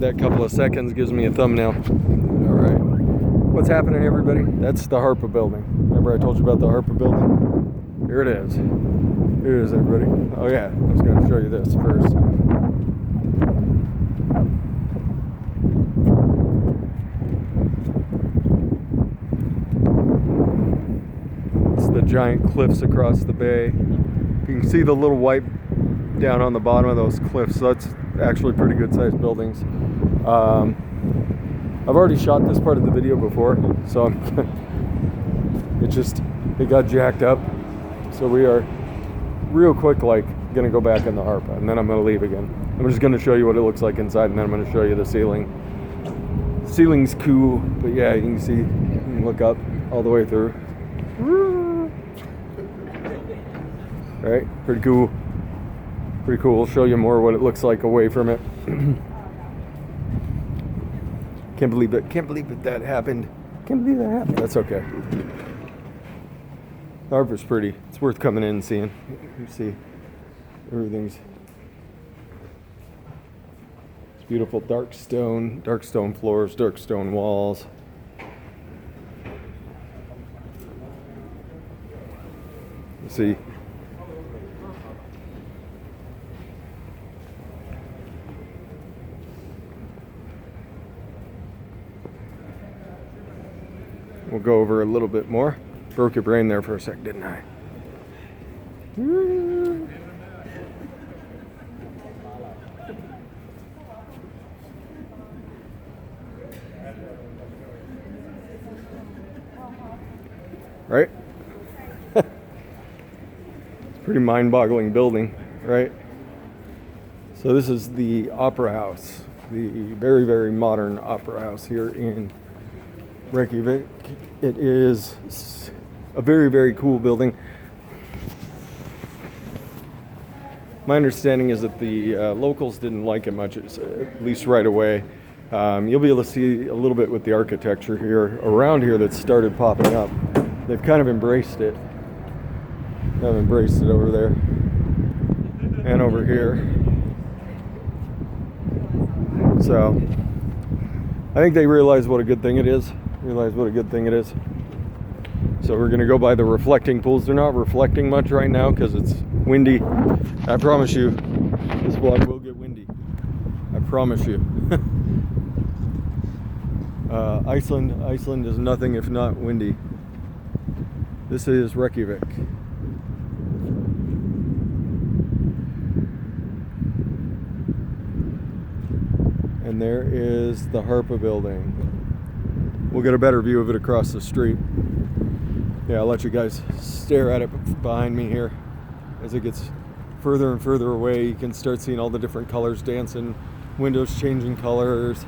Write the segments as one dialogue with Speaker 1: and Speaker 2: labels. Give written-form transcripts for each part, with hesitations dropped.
Speaker 1: that couple of seconds gives me a thumbnail. All right. What's happening, everybody? That's the Harpa building. Remember I told you about the Harpa building? Here it is. Here it is, everybody. Oh yeah, I was going to show you this first. It's the giant cliffs across the bay. You can see the little white down on the bottom of those cliffs. So that's actually pretty good sized buildings. I've already shot this part of the video before, so it got jacked up. So we are real quick gonna go back in the Harpa, and then I'm gonna leave again. I'm just gonna show you what it looks like inside, and then I'm gonna show you the ceiling. The ceiling's cool, but yeah, you can see, you can look up all the way through. Right, pretty cool. Pretty cool. I'll show you more what it looks like away from it. Can't believe that happened. Can't believe that happened. That's okay. The Harpa's pretty. It's worth coming in and seeing. You see, everything's. It's beautiful. Dark stone floors, dark stone walls. You see. We'll go over a little bit more. Broke your brain there for a sec, didn't I? Right? It's a pretty mind-boggling building, right? So this is the Opera House, the very, very modern Opera House here in Reykjavik. It is a very, very cool building. My understanding is that the locals didn't like it much, at least right away. You'll be able to see a little bit with the architecture here around here that started popping up. They've kind of embraced it. They've embraced it over there and over here. So I think they realize what a good thing it is. So we're gonna go by the reflecting pools. They're not reflecting much right now because it's windy. I promise you, this vlog will get windy. I promise you. Iceland is nothing if not windy. This is Reykjavik. And there is the Harpa building. We'll get a better view of it across the street. Yeah, I'll let you guys stare at it behind me here. As it gets further and further away, you can start seeing all the different colors dancing, windows changing colors.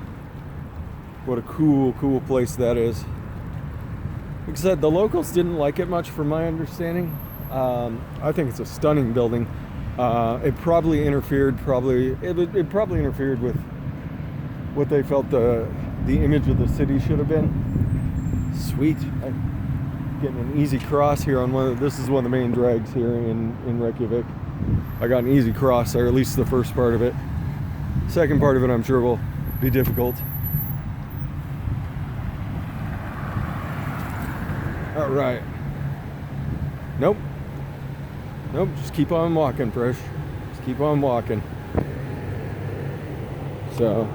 Speaker 1: What a cool place that is. Like I said, the locals didn't like it much from my understanding. I think it's a stunning building. It probably interfered with what they felt the image of the city should have been. Sweet. Getting an easy cross here on this is one of the main drags here in Reykjavik. I got an easy cross, or at least the first part of it. Second part of it I'm sure will be difficult. All right. Nope, just keep on walking, Fresh. Just keep on walking. So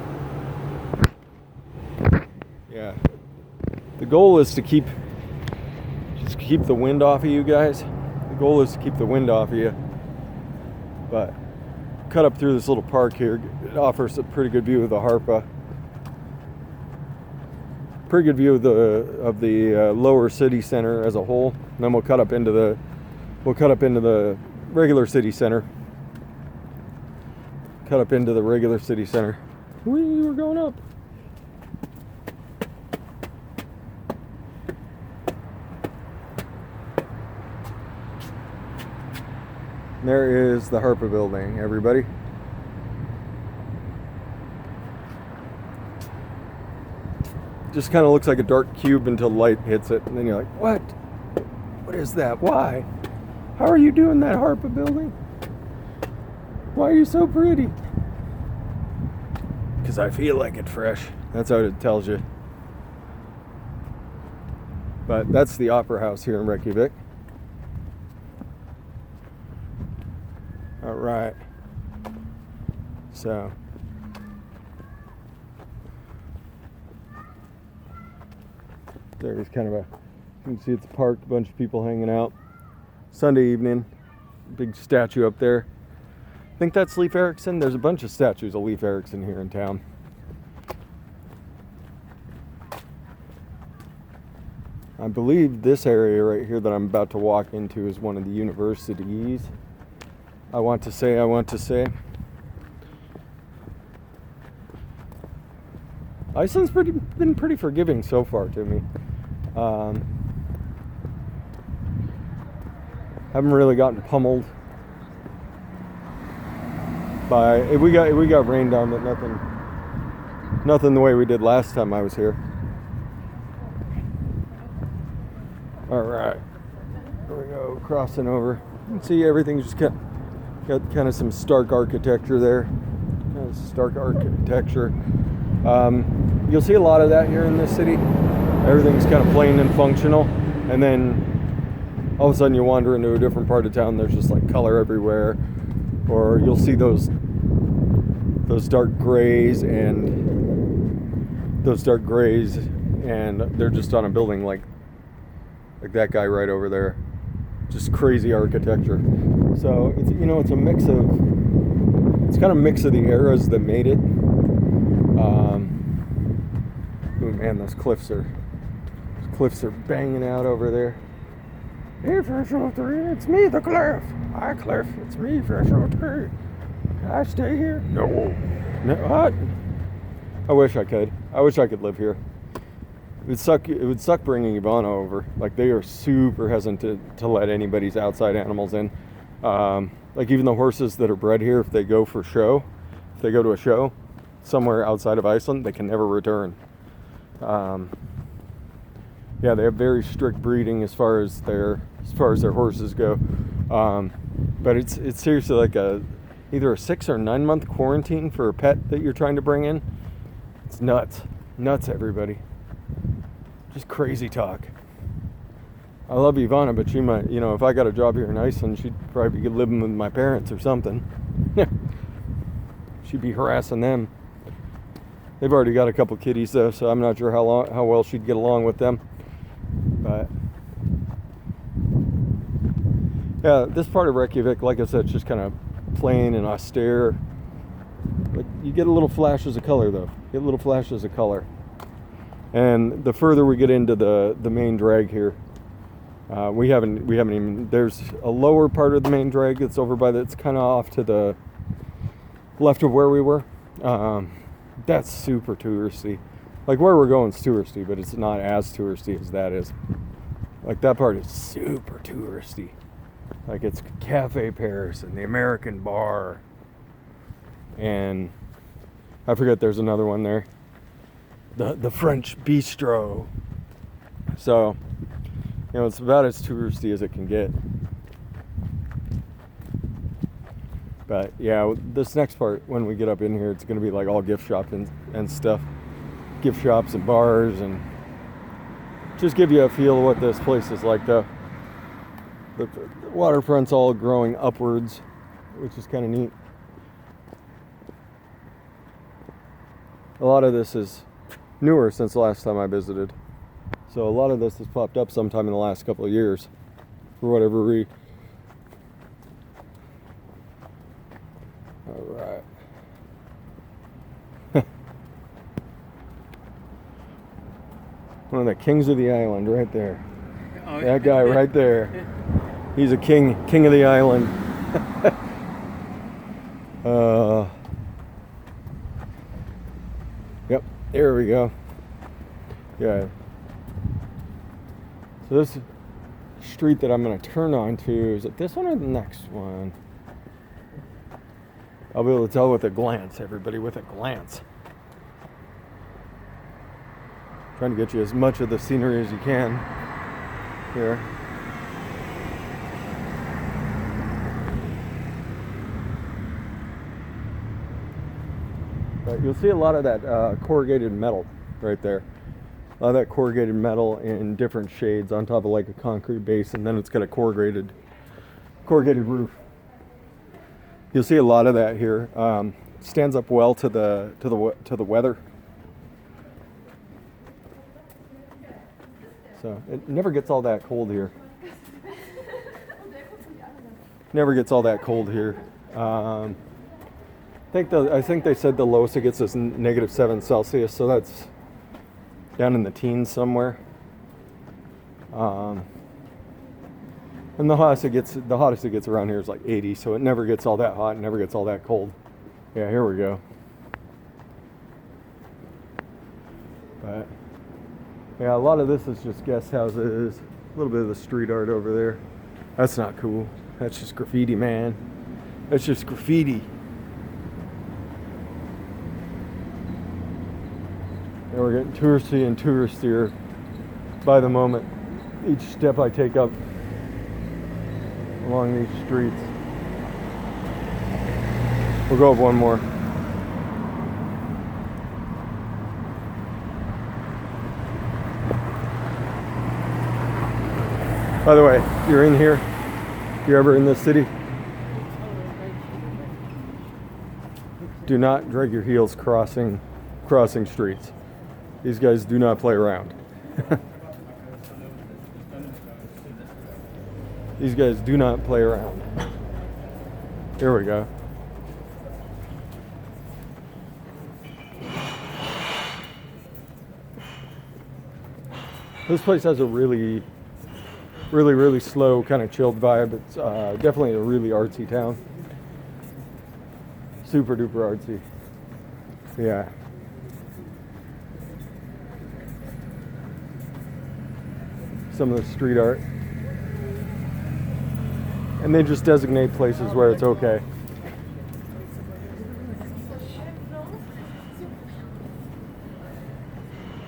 Speaker 1: yeah, the goal is to keep the wind off of you guys. The goal is to keep the wind off of you. But cut up through this little park here. It offers a pretty good view of the Harpa. Pretty good view of the lower city center as a whole. And then we'll cut up into the regular city center. Whee, we're going up. There is the Harpa building, everybody. Just kind of looks like a dark cube until light hits it, and then you're like, what? What is that? Why? How are you doing that, Harpa building? Why are you so pretty? because I feel like it fresh. That's what it tells you. But that's the Opera House here in Reykjavik. All right. So there's kind of you can see it's parked, a bunch of people hanging out. Sunday evening, big statue up there. I think that's Leif Erikson. There's a bunch of statues of Leif Erikson here in town. I believe this area right here that I'm about to walk into is one of the universities. I want to say. Iceland's been pretty forgiving so far to me. Haven't really gotten pummeled by. We got rained on, but nothing the way we did last time I was here. All right, here we go, crossing over. You can see everything's just got kind of some stark architecture there. You'll see a lot of that here in this city. Everything's kind of plain and functional, and then all of a sudden you wander into a different part of town. There's just like color everywhere, or you'll see those dark grays, and they're just on a building like that guy right over there. Just crazy architecture. So it's it's a mix of kind of mix of the eras that made it. Oh man, those cliffs are banging out over there. Hey, Fresh 03, it's me, the Cliff. Hi, Cliff, it's me, Fresh 03. Can I stay here? No. What? I wish I could. I wish I could live here. It would suck bringing Ivana over. Like, they are super hesitant to let anybody's outside animals in. Like, even the horses that are bred here, if they go to a show somewhere outside of Iceland, they can never return. Yeah, they have very strict breeding as far as their horses go. But it's seriously like either a 6 or 9 month quarantine for a pet that you're trying to bring in. It's nuts, everybody. Just crazy talk. I love Ivana, but she might, if I got a job here in Iceland, she'd probably be living with my parents or something. She'd be harassing them. They've already got a couple kitties though, so I'm not sure how well she'd get along with them. But yeah, this part of Reykjavik, like I said, it's just kind of plain and austere. Like, you get a little flashes of color though. And the further we get into the main drag here, we haven't even. There's a lower part of the main drag that's over it's kind of off to the left of where we were. That's super touristy. Like, where we're going is touristy, but it's not as touristy as that is. Like, that part is super touristy. Like, it's Cafe Paris and the American Bar. And I forget, there's another one there. The French Bistro. So, it's about as touristy as it can get. But yeah, this next part, when we get up in here, it's going to be like all gift shops and stuff. Gift shops and bars, and just give you a feel of what this place is like though. The waterfront's all growing upwards, which is kind of neat. A lot of this is newer since the last time I visited. So a lot of this has popped up sometime in the last couple of years, for whatever reason. All right. One of the kings of the island right there. Oh, that guy right there. He's a king of the island. Yep, there we go. Yeah. So this street that I'm going to turn on to, is it this one or the next one? I'll be able to tell with a glance, everybody, with a glance. Trying to get you as much of the scenery as you can here. But you'll see a lot of that corrugated metal right there. A lot of that corrugated metal in different shades on top of like a concrete base, and then it's got a corrugated roof. You'll see a lot of that here. Stands up well to the weather. So it never gets all that cold here. Never gets all that cold here. I think they said the lowest it gets is -7 Celsius, so that's down in the teens somewhere. And the hottest it gets around here is like 80, so it never gets all that hot, and never gets all that cold. Yeah, here we go. But yeah, a lot of this is just guest houses. A little bit of the street art over there. That's not cool. That's just graffiti, man. That's just graffiti. And we're getting touristy and touristier by the moment. Each step I take up along these streets. We'll go up one more. By the way, you're in here, you're ever in this city, do not drag your heels crossing streets. These guys do not play around. These guys do not play around. Here we go. This place has a really slow, kind of chilled vibe. It's definitely a really artsy town. Super duper artsy. Yeah. Some of the street art. And they just designate places where it's okay.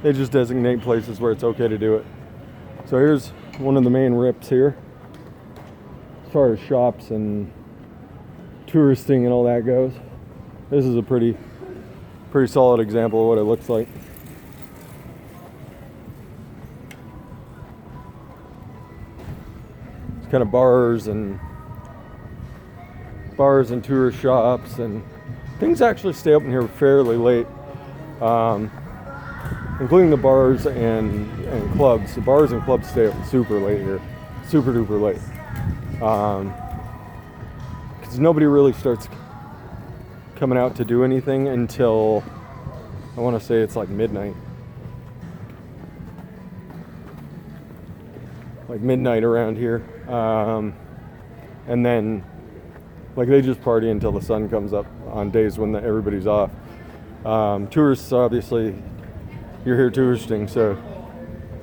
Speaker 1: They just designate places where it's okay to do it. So here's one of the main rips here. As far as shops and touristing and all that goes. This is a pretty solid example of what it looks like. It's kind of bars and tourist shops, and things actually stay open here fairly late. Including the bars and clubs. The bars and clubs stay open super late here. Super duper late. Because nobody really starts coming out to do anything until, I want to say it's like midnight. Like midnight around here. And then, like, they just party until the sun comes up on days when everybody's off. Tourists, obviously, you're here touristing, so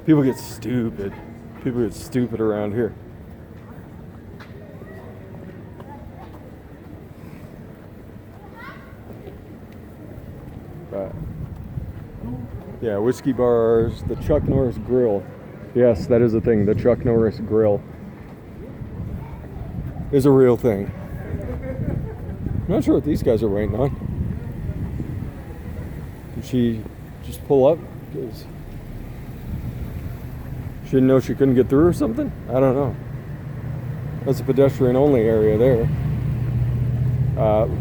Speaker 1: people get stupid. People get stupid around here. But yeah, whiskey bars, the Chuck Norris Grill. Yes, that is a thing. The Chuck Norris Grill is a real thing. I'm not sure what these guys are waiting on. Did she just pull up because she didn't know she couldn't get through or something? I don't know. That's a pedestrian only area there.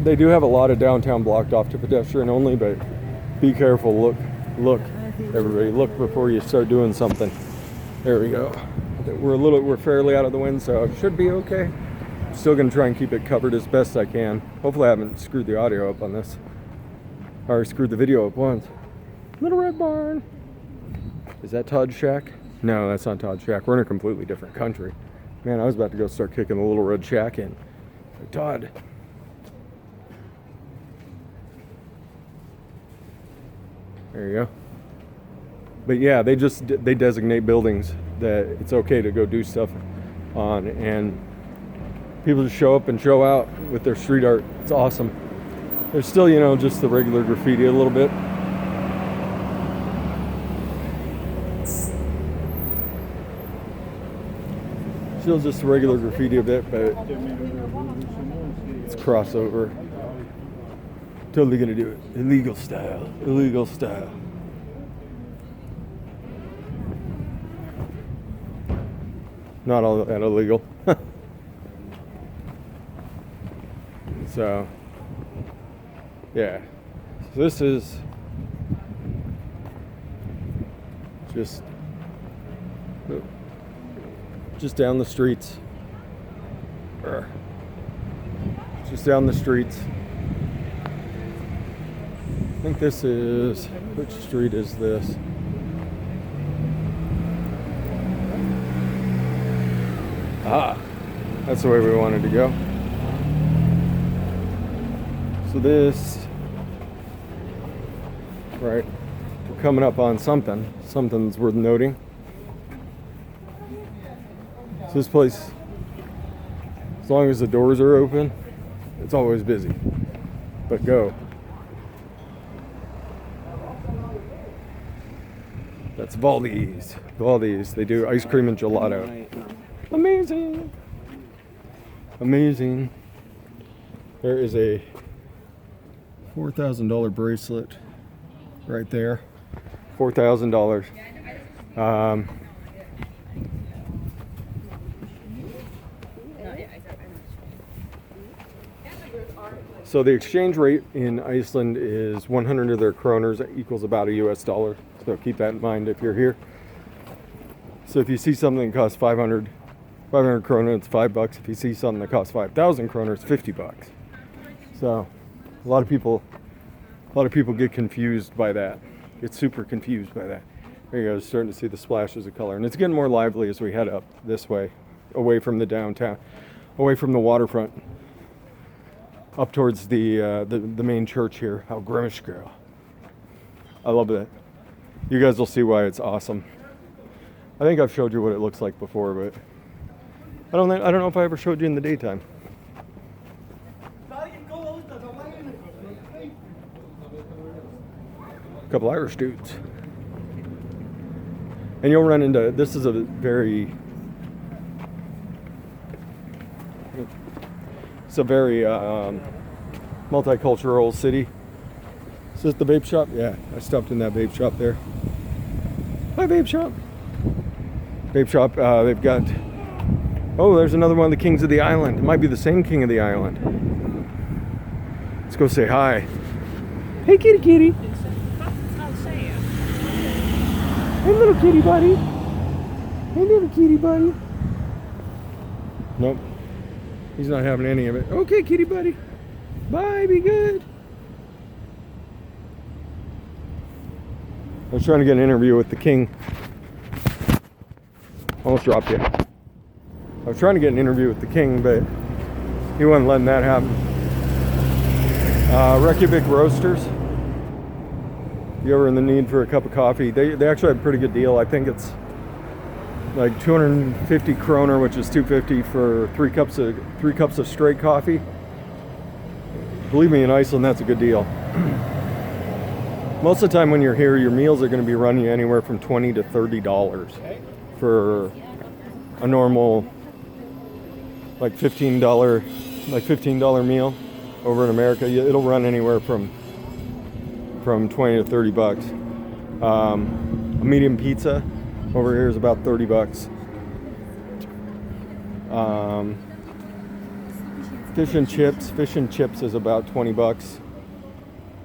Speaker 1: They do have a lot of downtown blocked off to pedestrian only, but be careful. Look, everybody, look before you start doing something. There we go. We're fairly out of the wind, so it should be okay. Still gonna try and keep it covered as best I can. Hopefully I haven't screwed the audio up on this. Or screwed the video up once. Little Red Barn. Is that Todd Shack? No, that's not Todd Shack. We're in a completely different country. Man, I was about to go start kicking the Little Red Shack in. Like, Todd. There you go. But yeah, they designate buildings that it's okay to go do stuff on, and people just show up and show out with their street art. It's awesome. There's still, just the regular graffiti a little bit. Still just the regular graffiti a bit, but it's crossover. Totally gonna do it. Illegal style. Illegal style. Not all that illegal. So, yeah. So this is just down the streets. Just down the streets. I think this is, which street is this? Ah, that's the way we wanted to go. So this, right, we're coming up on something. Something's worth noting. So this place, as long as the doors are open, it's always busy. But go. That's Valdi's. Valdi's. They do ice cream and gelato. Amazing. Amazing. There is a $4,000 bracelet right there. $4,000. So the exchange rate in Iceland is 100 of their kroners equals about a US dollar. So keep that in mind if you're here. So if you see something that costs 500 kroner, it's $5. If you see something that costs 5,000 kroner, it's $50. So a lot of people get confused by that. Get super confused by that. There you go, starting to see the splashes of color. And it's getting more lively as we head up this way, away from the downtown, away from the waterfront, up towards the main church here, Hallgrímskirkja. I love that. You guys will see why it's awesome. I think I've showed you what it looks like before, but I don't know if I ever showed you in the daytime. A couple Irish dudes. And you'll run into, this is a very multicultural city. Is this the vape shop? Yeah, I stopped in that vape shop there. Hi, vape shop. Vape shop, they've got, oh, there's another one of the kings of the island. It might be the same king of the island. Let's go say hi. Hey, kitty kitty. Hey, little kitty buddy. Hey, little kitty buddy. Nope. He's not having any of it. Okay, kitty buddy. Bye, be good. I was trying to get an interview with the king. Almost dropped you. I was trying to get an interview with the king, but he wasn't letting that happen. Reykjavik Roasters. If you're ever in the need for a cup of coffee, they actually have a pretty good deal. I think it's like 250 kroner, which is 250 for three cups of straight coffee. Believe me, in Iceland, that's a good deal. Most of the time when you're here, your meals are going to be running you anywhere from $20 to $30 for a normal, like $15 meal. Over in America, it'll run anywhere from 20 to 30 bucks. A medium pizza over here is about 30 bucks. Fish and chips is about 20 bucks.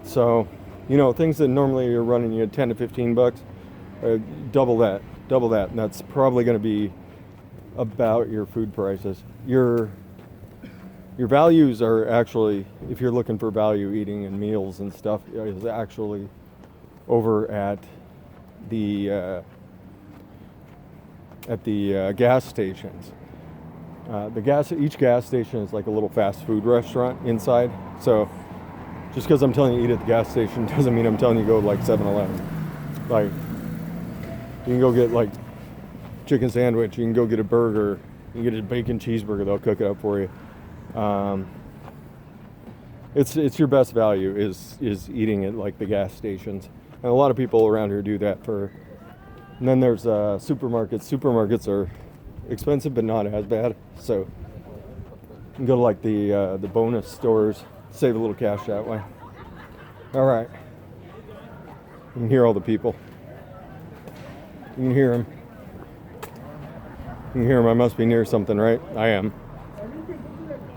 Speaker 1: So, you know, things that normally are running you 10 to 15 bucks, double that, and that's probably going to be about your food prices. Your values are actually, if you're looking for value eating and meals and stuff, is actually over at the gas stations. Each gas station is like a little fast food restaurant inside. So just because I'm telling you to eat at the gas station doesn't mean I'm telling you to go to like 7-Eleven. Like, you can go get like chicken sandwich, you can go get a burger, you can get a bacon cheeseburger, they'll cook it up for you. It's your best value is eating at like the gas stations. And a lot of people around here do that for. And then there's supermarkets. Supermarkets are expensive but not as bad. So you can go to like the bonus stores, save a little cash that way. All right. You can hear all the people. You can hear them. You can hear them. I must be near something, right? I am.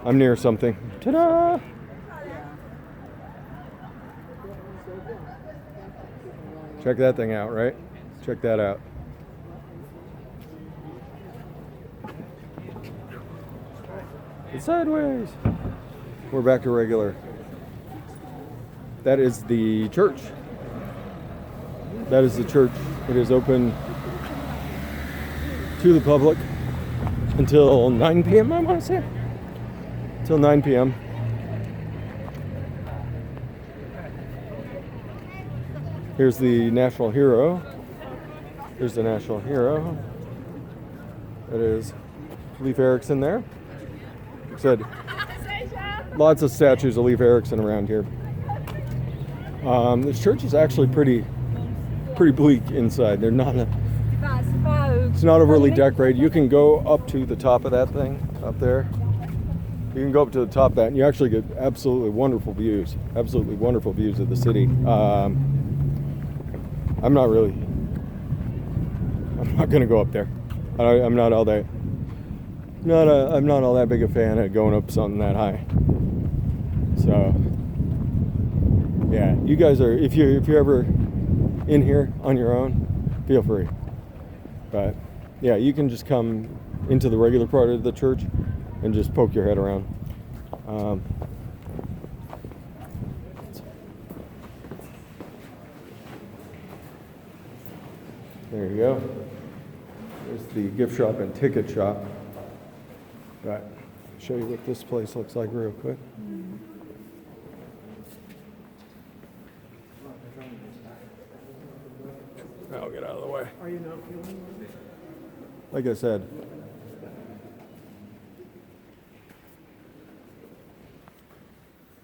Speaker 1: I'm near something. Ta-da! Check that thing out, right? Check that out. It's sideways. We're back to regular. That is the church. That is the church. It is open to the public until 9 p.m., I want to say. Until 9 p.m. Here's the national hero. Here's the national hero. It is Leif Erikson there. Like I said, lots of statues of Leif Erikson around here. This church is actually pretty bleak inside. They're not. It's not overly decorated. You can go up to the top of that thing up there. You can go up to the top of that, and you actually get absolutely wonderful views. Absolutely wonderful views of the city. I'm not going to go up there. I'm not all that. I'm not all that big a fan of going up something that high. So, yeah, you guys are. If you're ever in here on your own, feel free. But yeah, you can just come into the regular part of the church and just poke your head around. There you go. There's the gift shop and ticket shop. But I'll show you what this place looks like real quick. I'll get out of the way. Are you not feeling it? Like I said,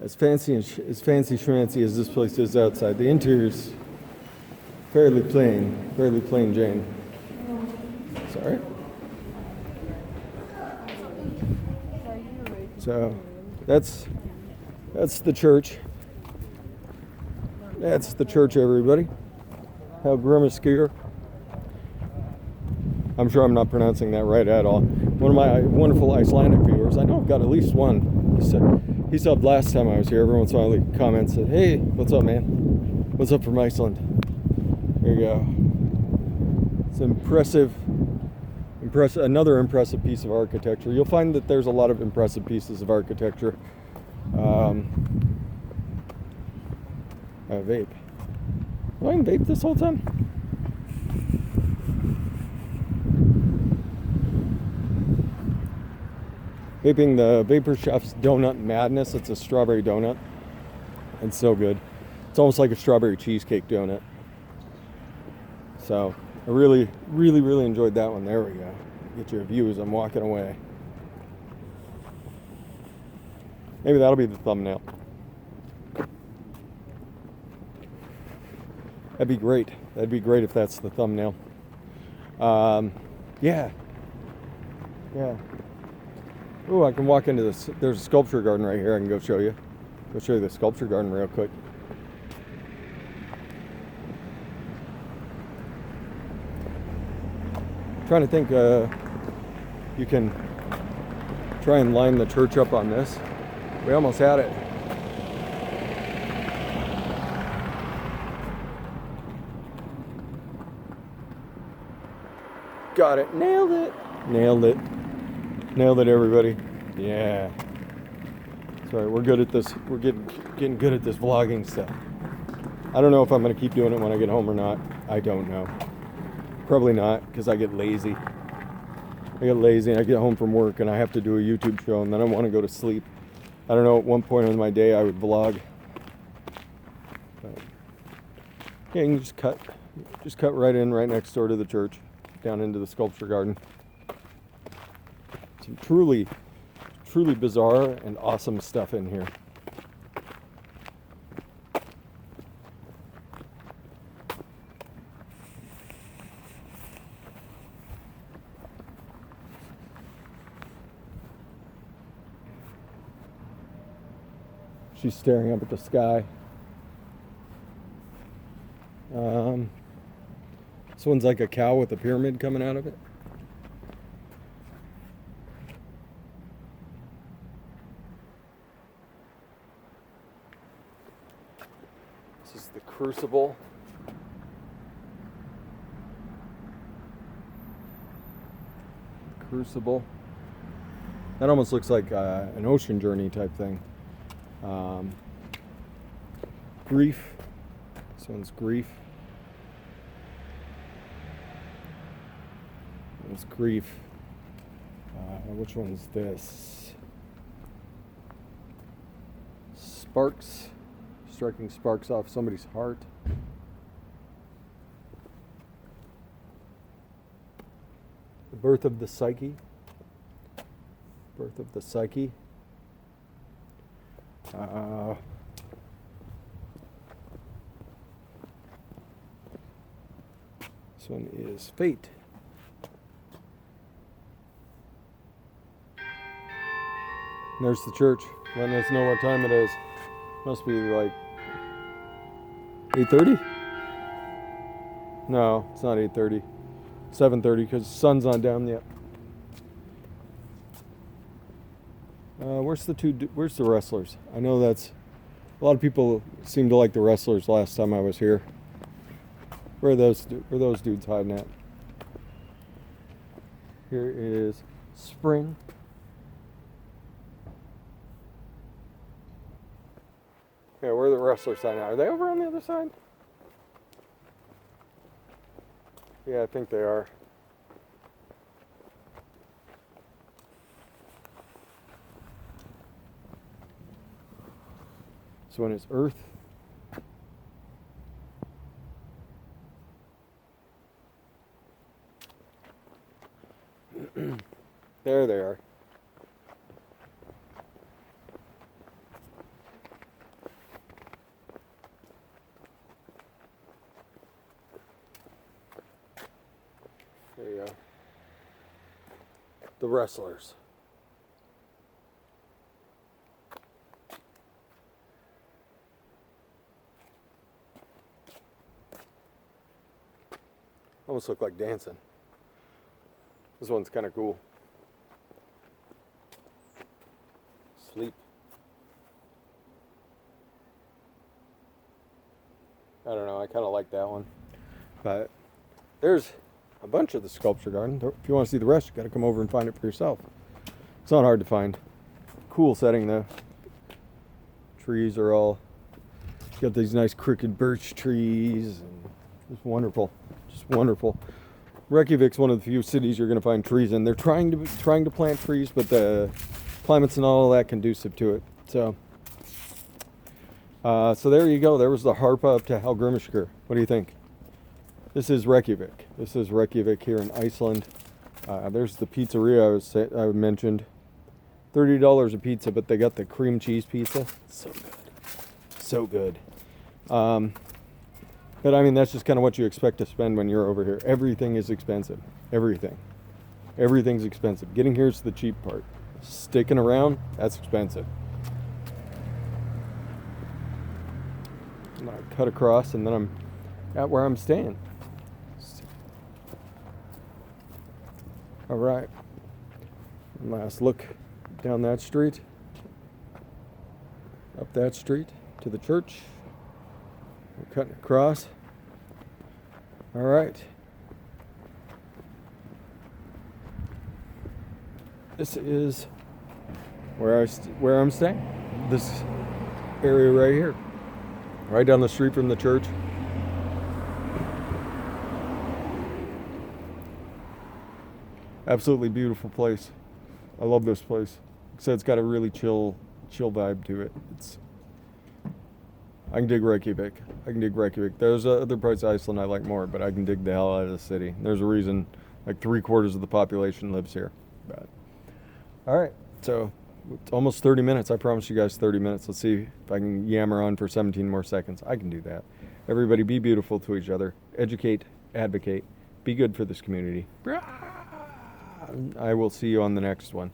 Speaker 1: as fancy schmancy as this place is outside, the interior's fairly plain Jane. Sorry. So that's the church. That's the church, everybody. Hallgrímskirkja. I'm sure I'm not pronouncing that right at all. One of my wonderful Icelandic viewers, I know I've got at least one. He subbed last time I was here. Every once in a while he comments, said, "Hey, what's up, man? What's up from Iceland?" There you go. It's another impressive piece of architecture. You'll find that there's a lot of impressive pieces of architecture. A vape. Have I been vape this whole time? Vaping the Vapor Chef's Donut Madness. It's a strawberry donut. It's so good. It's almost like a strawberry cheesecake donut. So I really enjoyed that one. There we go. Get your view as I'm walking away. Maybe that'll be the thumbnail. That'd be great. That'd be great if that's the thumbnail. Yeah. Oh, I can walk into this. There's a sculpture garden right here. I can go show you. Go show you the sculpture garden real quick. Trying to think. You can try and line the church up on this. We almost had it. Got it. Nailed it. Nailed it, everybody. Yeah. Sorry, we're good at this. We're getting good at this vlogging stuff. I don't know if I'm going to keep doing it when I get home or not. I don't know. Probably not, because I get lazy. And I get home from work and I have to do a YouTube show and then I want to go to sleep. I don't know, at one point in my day I would vlog. But yeah, you can just cut right in, right next door to the church, down into the sculpture garden. Some truly bizarre and awesome stuff in here. She's staring up at the sky. This one's like a cow with a pyramid coming out of it. This is the crucible. Crucible. That almost looks like an ocean journey type thing. Grief. This one's grief. It's grief. Which one's this? Sparks. Striking sparks off somebody's heart. The birth of the psyche. Birth of the psyche. This one is fate. And there's the church, letting us know what time it is. Must be like 8:30? No, it's not 8:30. 7:30 because the sun's not down yet. Where's the wrestlers? I know that's a lot of people seem to like the wrestlers last time I was here. Where are those dudes hiding at? Here is spring. Yeah, where are the wrestlers hiding at? Are they over on the other side? Yeah, I think they are. This one is Earth. There they are. There you go. The wrestlers. Almost look like dancing. This one's kind of cool. Sleep. I don't know, I kind of like that one. But there's a bunch of the sculpture garden. If you want to see the rest, you got to come over and find it for yourself. It's not hard to find. Cool setting though. Trees are all, got these nice crooked birch trees. And it's wonderful. Just wonderful. Reykjavik's one of the few cities you're going to find trees in. They're trying to plant trees, but the climate's and all of that conducive to it. So there you go. There was the Harpa up to Hallgrímskirkja. What do you think? This is Reykjavik. This is Reykjavik here in Iceland. There's the pizzeria I mentioned. $30 a pizza, but they got the cream cheese pizza. So good. So good. But I mean, that's just kind of what you expect to spend when you're over here. Everything is expensive. Everything. Everything's expensive. Getting here is the cheap part. Sticking around, that's expensive. I'm gonna cut across and then I'm at where I'm staying. All right. Last look down that street. Up that street to the church. We're cutting across. All right. This is where I'm staying. This area right here, right down the street from the church. Absolutely beautiful place. I love this place. So it's got a really chill vibe to it. I can dig Reykjavik. There's other parts of Iceland I like more, but I can dig the hell out of the city. There's a reason like 3/4 of the population lives here. But, all right, so it's almost 30 minutes. I promised you guys 30 minutes. Let's see if I can yammer on for 17 more seconds. I can do that. Everybody be beautiful to each other. Educate, advocate, be good for this community. I will see you on the next one.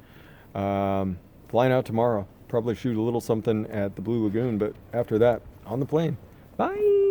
Speaker 1: Flying out tomorrow. Probably shoot a little something at the Blue Lagoon, but after that, on the plane. Bye!